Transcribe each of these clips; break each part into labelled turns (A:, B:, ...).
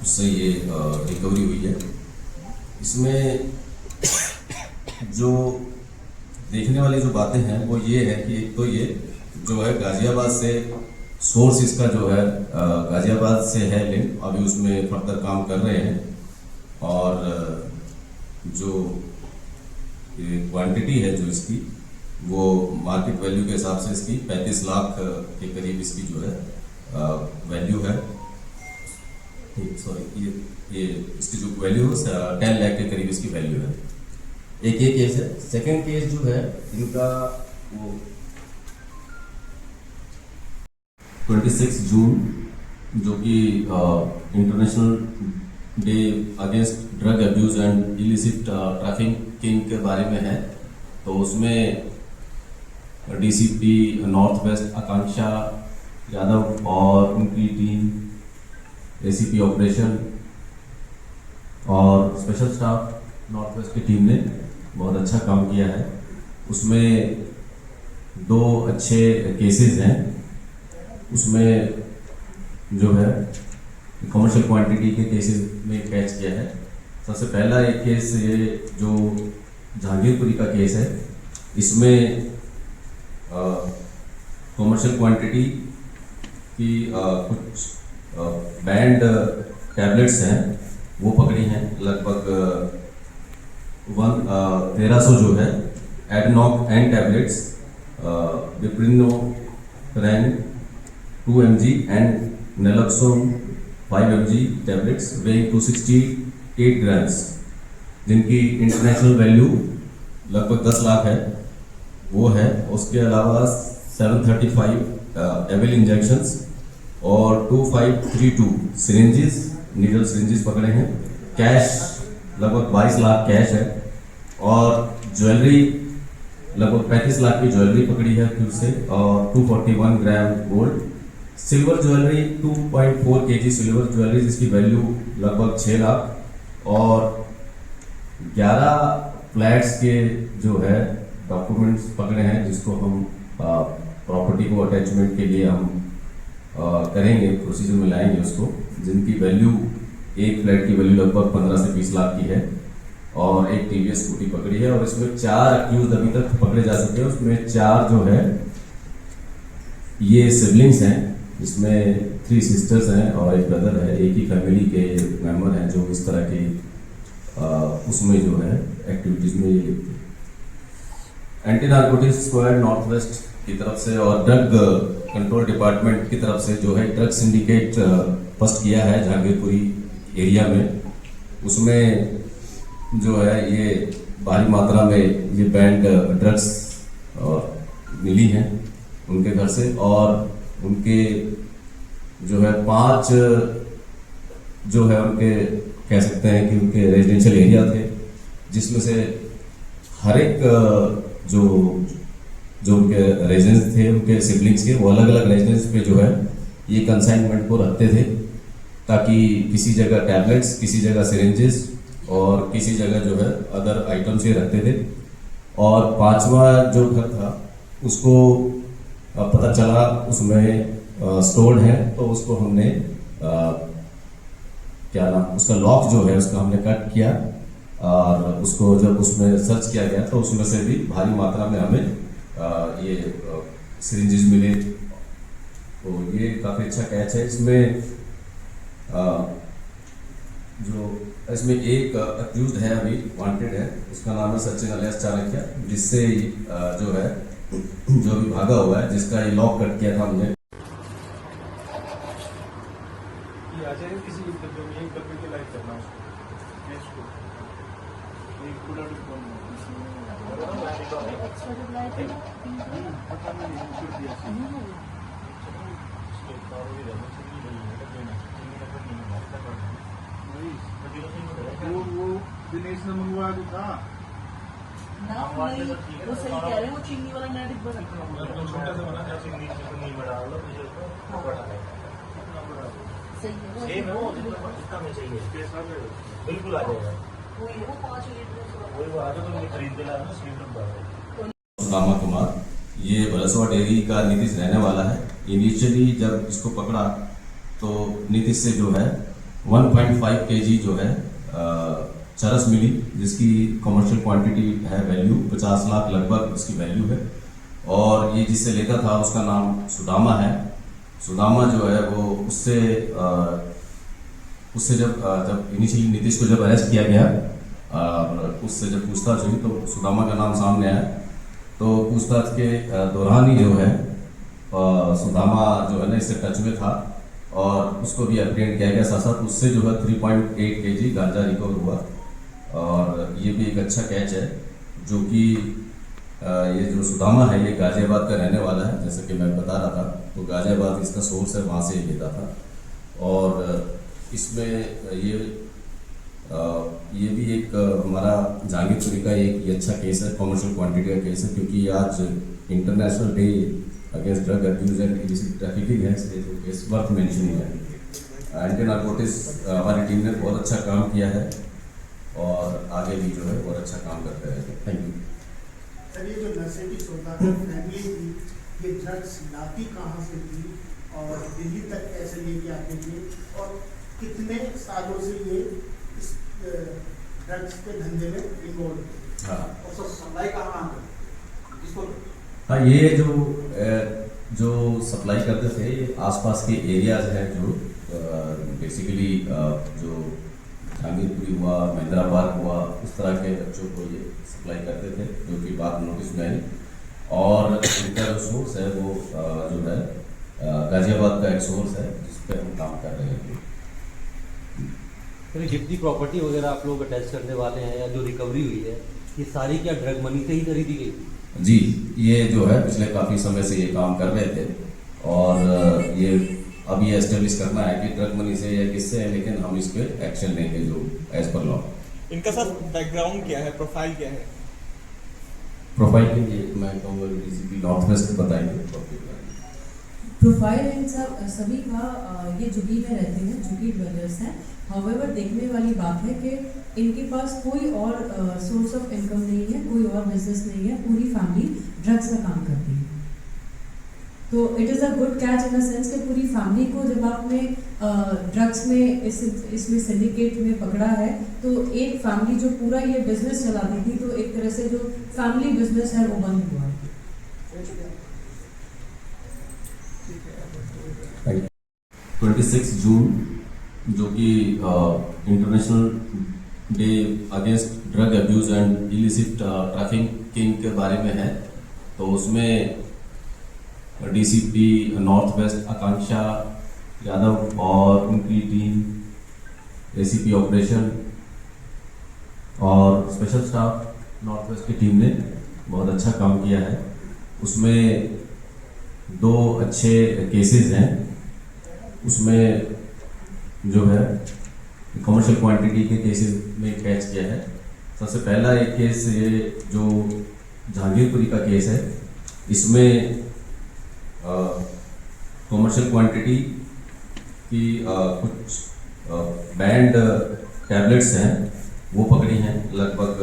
A: उससे ये रिकवरी हुई है। इसमें जो देखने वाली जो बातें हैं वो ये है कि एक तो ये जो है गाजियाबाद से सोर्स इसका जो है गाजियाबाद से है लिंक, अभी उसमें फर्दर काम कर रहे हैं। और जो क्वांटिटी है जो इसकी वो मार्केट वैल्यू के हिसाब से इसकी 35 लाख के करीब इसकी जो है वैल्यू है। सॉरी, ये इसकी जो वैल्यू है 10 लाख के करीब इसकी वैल्यू है। एक ये केस है। सेकंड केस जो है इनका वो 26 जून जो कि international day against drug abuse and illicit trafficking के बारे में है। तो उसमें डीसीपी नॉर्थ वेस्ट आकांक्षा यादव और उनकी टीम, एसीपी ऑपरेशन और स्पेशल स्टाफ नॉर्थ वेस्ट की टीम ने बहुत अच्छा काम किया है। उसमें 2 अच्छे केसेस हैं। उसमें जो है कमर्शियल क्वांटिटी के केसेस में कैच किया है। सबसे पहला एक केस ये जो जहांगीरपुरी का केस है, इसमें कमर्शियल क्वांटिटी की कुछ बैंड टैबलेट्स हैं वो पकड़ी हैं। लगभग 1300 जो है एडनॉक एंड टैबलेट्स, विप्रिनोरेन 2 mg and naloxone 5 mg tablets weighing 268 grams, जिनकी इंटरनेशनल वैल्यू लगभग 10 लाख है वो है। उसके अलावा 735 एविल इंजेक्शंस और 2532 सिरिंजेस, नीडल सिरिंजेस पकड़े हैं। कैश लगभग 22 लाख कैश है और ज्वेलरी लगभग 35 लाख की ज्वेलरी पकड़ी है फिर से, और 241 gram gold. Silver jewellery 2.4 kg silver jewellery जिसकी वैल्यू लगभग 6 लाख, और 11 फ्लैट्स के जो है डॉक्यूमेंट्स पकड़े हैं जिसको हम प्रॉपर्टी को अटैचमेंट के लिए हम करेंगे, प्रोसीजर में लाएंगे उसको, जिनकी वैल्यू एक फ्लैट की वैल्यू लगभग 15 से 20 लाख की है। और एक टीवीएस स्कूटी पकड़ी है और इसमें 4 अक्यूज अभी तक पकड़े जा सके हैं। उसमें 4 जो है ये सिबलिंग्स हैं, इसमें 3 सिस्टर्स हैं और एक ब्रदर है। एक ही फैमिली के मेंबर हैं जो इस तरह के उसमें जो है एक्टिविटीज में ये लिखते हैं। Anti narcotics squad north west की तरफ से और ड्रग कंट्रोल डिपार्टमेंट की तरफ से जो है ड्रग सिंडिकेट बस्ट किया है जहांगीरपुरी एरिया में। उसमें जो है ये भारी मात्रा में ये बैंड ड्रग्स मिली हैं उनके घर से, और उनके जो है 5 जो है उनके कह सकते हैं कि उनके रेजिडेंशियल एरिया थे, जिसमें से हर एक जो उनके रेजिडेंस थे उनके सिबलिंग्स के, वो अलग अलग रेजिडेंस पे जो है ये कंसाइनमेंट को रखते थे, ताकि किसी जगह टैबलेट्स, किसी जगह सिरिंजेस और किसी जगह जो है अदर आइटम्स ये रखते थे। और 5वां जो घर था उसको पता चला उसमें स्टोर्ड है, तो उसको हमने क्या नाम उसका लॉक जो है उसका हमने कट किया, और उसको जब उसमें सर्च किया गया तो उसमें से भी भारी मात्रा में हमें ये सिरिंजेस मिले। तो ये काफ़ी अच्छा कैच है। इसमें जो इसमें एक अक्यूज्ड है अभी वांटेड है, उसका नाम है सचिन अलियास चाणक्य, जिससे जो है जो अभी भागा हुआ है, जिसका ये लॉक कट किया था हमने।
B: किसी के लाइक करना उसको एक पूरा वो दिनेश ने मंगवा जो था
C: वो सही कह रहे हैं, वो चीनी वाला नया डिब्बा
B: छोटा सा बना चीनी में डाल लो,
C: सही है वो
D: सेम है वो जितना में चाहिए बिल्कुल आ जाएगा।
C: वही है वो 5 लीटर
D: वही वो आगे तो खरीद के लाना सिलेंडर।
A: रामा कुमार ये बलसवा डेयरी का नीतीश रहने वाला है। इनिशियली जब इसको पकड़ा तो नीतीश से जो है 1.5 kg जो है चरस मिली, जिसकी कमर्शियल क्वांटिटी है, वैल्यू 50 लाख लगभग इसकी वैल्यू है। और ये जिससे लेता था उसका नाम सुदामा है। सुदामा जो है वो उससे जब इनिशियली नीतीश को जब अरेस्ट किया गया, उससे जब पूछताछ हुई तो सुदामा का नाम सामने आया। तो पूछताछ के दौरान ही जो है सुदामा जो है ना इससे टच में था और उसको भी अप्रीहेंड किया गया। साथ साथ उससे जो है 3.8 kg गांजा रिकवर हुआ। और ये भी एक अच्छा कैच है, जो कि ये जो सुदामा है ये गाजियाबाद का रहने वाला है, जैसे कि मैं बता रहा था। तो गाजियाबाद इसका सोर्स है, वहाँ से ही लेता था। और इसमें ये भी एक हमारा जहांगीरपुरी का एक ये अच्छा केस है, कमर्शियल क्वांटिटी का केस है, क्योंकि आज international day against drug abuse and illicit trafficking है। जो केस वर्थ मेंशनिंग है। एंटी नारकोटिक्स हमारी टीम ने बहुत अच्छा काम किया है और आगे भी जो है बहुत अच्छा काम करते रहेंगे। Thank you.
E: सर, ये जो नशे सोता है फैमिली थी, ये ड्रग्स लाती कहाँ से थी और दिल्ली तक कैसे लेके आते थे और कितने सालों से ये इस ड्रग्स के धंधे में इन्वॉल्व?
A: हाँ,
E: और सर सप्लाई कहाँ आता इसको?
A: हाँ, ये जो सप्लाई करते थे ये आसपास के एरियाज हैं, जो बेसिकली जो जहांगीरपुरी हुआ, महेंद्राबाद हुआ, उस तरह के बच्चों को ये सप्लाई करते थे, जो कि बात नोटिस में आई। और इनका जो सोर्स है वो जो है गाजियाबाद का एक सोर्स है, जिस पर हम काम कर रहे हैं।
F: तो जितनी प्रॉपर्टी वगैरह आप लोग अटैच करने वाले हैं या जो रिकवरी हुई है, ये सारी क्या ड्रग मनी से ही खरीदी गई?
A: जी, ये जो है पिछले काफ़ी समय से ये काम कर रहे थे और ये अब ये एस्टेब्लिश करना है कि ड्रग मनी से या किससे है, लेकिन हम इस पर एक्शन लेंगे जो एज पर लॉ।
G: इनका सर बैकग्राउंड क्या है, प्रोफाइल क्या है?
A: प्रोफाइल के लिए मैं कहूँगा डीसीपी नॉर्थ वेस्ट बताएंगे।
H: प्रोफाइल इन सभी का ये झुग्गी में रहते हैं, झुग्गी ड्वेलर्स हैं। हाउएवर देखने वाली बात है कि इनके पास कोई और सोर्स ऑफ इनकम नहीं है, कोई और बिजनेस नहीं है, पूरी फैमिली ड्रग्स का काम करती है। तो it is a good catch in the sense कि पूरी फैमिली को जब आपने ड्रग्स में इसमें सिंडिकेट में पकड़ा है, तो एक फैमिली जो पूरा ये बिजनेस चलाती थी, तो एक तरह से जो फैमिली बिजनेस है वो बंद हुआ।
A: 26 जून जो कि international day against drug abuse and illicit trafficking के बारे में है, तो उसमें डीसीपी नॉर्थ वेस्ट आकांक्षा यादव और उनकी टीम, एसीपी ऑपरेशन और स्पेशल स्टाफ नॉर्थ वेस्ट की टीम ने बहुत अच्छा काम किया है। उसमें 2 अच्छे केसेस हैं। उसमें जो है कमर्शियल क्वांटिटी के केसेस में कैच किया है। सबसे पहला एक केस ये जो जहांगीरपुरी का केस है, इसमें कमर्शियल क्वांटिटी की कुछ बैंड टैबलेट्स हैं वो पकड़ी हैं, लगभग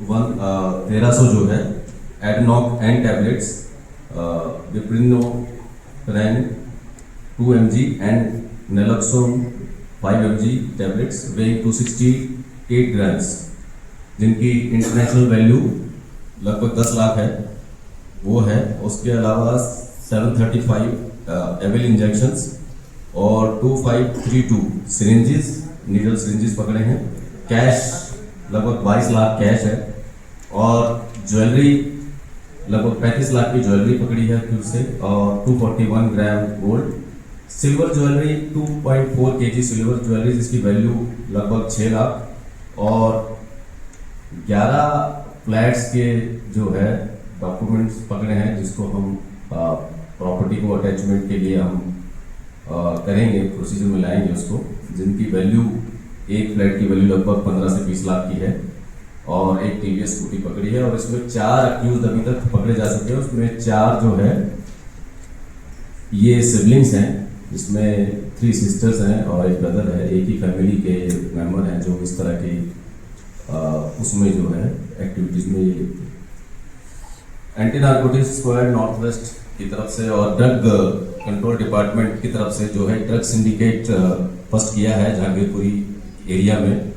A: 1300 जो है एडनॉक एन टैबलेट्स, डिप्रिनोपेरेन 2 mg and naloxone 5 mg tablets weighing 268 grams, जिनकी इंटरनेशनल वैल्यू लगभग 10 लाख है, वो है। उसके अलावा 735 एविल इंजेक्शंस और 2532 सिरिंजेस, नीडल सिरिंजेस पकड़े हैं। कैश लगभग 22 लाख कैश है और ज्वेलरी लगभग 35 लाख की ज्वेलरी पकड़ी है फिर से, और 241 gram gold. Silver jewellery 2.4 kg silver jewellery, जिसकी वैल्यू लगभग 6 लाख, और 11 फ्लैट्स के जो है डॉक्यूमेंट्स पकड़े हैं, जिसको हम प्रॉपर्टी को अटैचमेंट के लिए हम करेंगे, प्रोसीजर में लाएंगे उसको, जिनकी वैल्यू एक फ्लैट की वैल्यू लगभग 15 से 20 लाख की है, और एक टीवीएस स्कूटी पकड़ी है। और इसमें 4 अक्यूज अभी तक पकड़े जा चुके हैं। उसमें 4 जो है ये सिबलिंग्स हैं, जिसमें 3 सिस्टर्स हैं और एक ब्रदर है, एक ही फैमिली के मेंबर हैं, जो इस तरह की उसमें जो है एक्टिविटीज में ये लिखते हैं। Anti narcotics squad north west की तरफ से और ड्रग कंट्रोल डिपार्टमेंट की तरफ से जो है ड्रग सिंडिकेट फर्स्ट किया है जहांगीरपुरी एरिया में।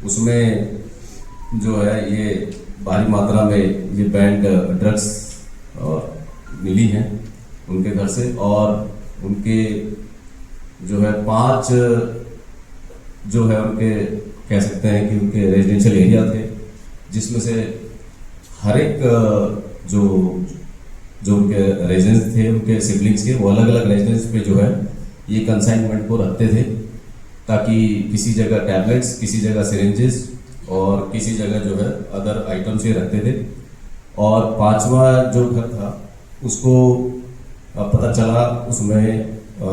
A: उसमें जो है ये भारी मात्रा में ये बैंड ड्रग्स मिली हैं उनके घर से, और उनके जो है 5 जो है उनके कह सकते हैं कि उनके रेजिडेंशियल एरिया थे, जिसमें से हर एक जो उनके रेजिडेंस थे उनके सिबलिंग्स के, वो अलग अलग रेजिडेंस पे जो है ये कंसाइनमेंट को रखते थे, ताकि किसी जगह टैबलेट्स, किसी जगह सिरिंजेस और किसी जगह जो है अदर आइटम्स ये रखते थे। और 5वां जो घर था उसको पता चला उसमें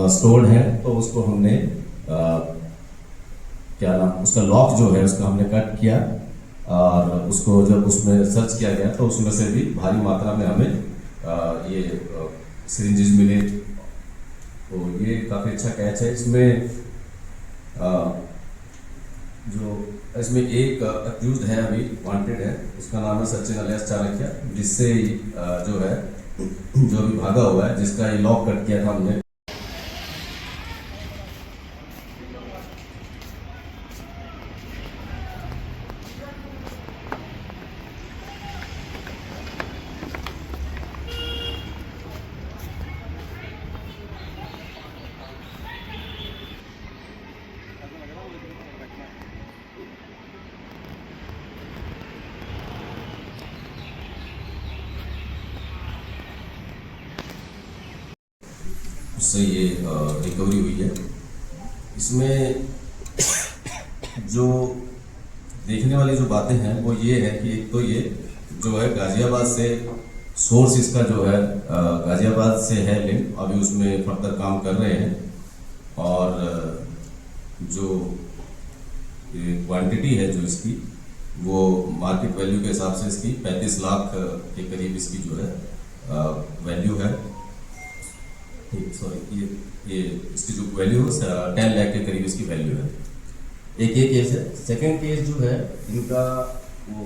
A: स्टोर्ड है, तो उसको हमने क्या नाम उसका लॉक जो है उसका हमने कट किया, और उसको जब उसमें सर्च किया गया तो उसमें से भी भारी मात्रा में हमें ये सिरिंजेस मिले। तो ये काफ़ी अच्छा कैच है। इसमें जो इसमें एक अक्यूज्ड है अभी वांटेड है, उसका नाम है सचिन अलियास चाणक्य, जिससे जो है जो अभी भागा हुआ है, जिसका ये लॉक कट किया था हमने। उससे ये रिकवरी हुई है। इसमें जो देखने वाली जो बातें हैं वो ये है कि एक तो ये जो है गाजियाबाद से सोर्स इसका जो है गाजियाबाद से है लिंक, अभी उसमें फर्दर काम कर रहे हैं, और जो क्वांटिटी है जो इसकी वो मार्केट वैल्यू के हिसाब से इसकी 35 लाख के करीब इसकी जो है वैल्यू है। सॉरी, ये इसकी जो वैल्यू है 10 लाख के करीब इसकी वैल्यू है। एक ये केस है। सेकंड केस जो है इनका वो